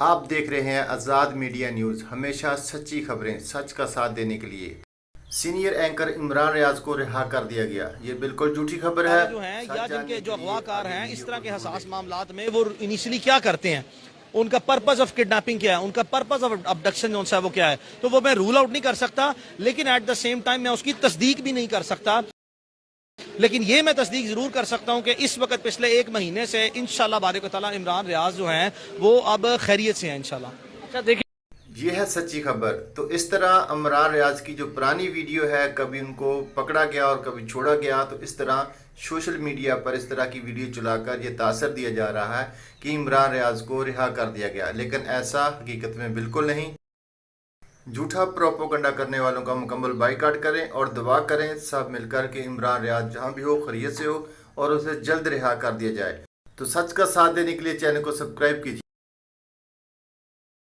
آپ دیکھ رہے ہیں آزاد میڈیا نیوز، ہمیشہ سچی خبریں سچ کا ساتھ دینے کے لیے۔ سینئر اینکر عمران ریاض کو رہا کر دیا گیا، یہ بالکل جھوٹی خبر ہے۔ جو ہیں یا جن کے جو اغوا کار ہیں اس طرح کے حساس دیکھیں۔ معاملات میں وہ انیشلی کیا کرتے ہیں، ان کا پرپز آف کڈنیپنگ کیا ہے، ان کا پرپز آف ابڈکشن جو ہے وہ کیا ہے، تو وہ میں رول آؤٹ نہیں کر سکتا، لیکن ایٹ دا سیم ٹائم میں اس کی تصدیق بھی نہیں کر سکتا۔ لیکن یہ میں تصدیق ضرور کر سکتا ہوں کہ اس وقت پچھلے ایک مہینے سے انشاءاللہ بارک و تعالیٰ عمران ریاض جو ہیں وہ اب خیریت سے ہیں انشاءاللہ۔ اچھا دیکھیں، یہ ہے سچی خبر۔ تو اس طرح عمران ریاض کی جو پرانی ویڈیو ہے، کبھی ان کو پکڑا گیا اور کبھی چھوڑا گیا، تو اس طرح سوشل میڈیا پر اس طرح کی ویڈیو چلا کر یہ تاثر دیا جا رہا ہے کہ عمران ریاض کو رہا کر دیا گیا، لیکن ایسا حقیقت میں بالکل نہیں۔ جھوٹا پروپیگنڈا کرنے والوں کا مکمل بائیکاٹ کریں اور دعا کریں سب مل کر کہ عمران ریاض جہاں بھی ہو خیریت سے ہو اور اسے جلد رہا کر دیا جائے۔ تو سچ کا ساتھ دینے کے لیے چینل کو سبسکرائب کیجیے۔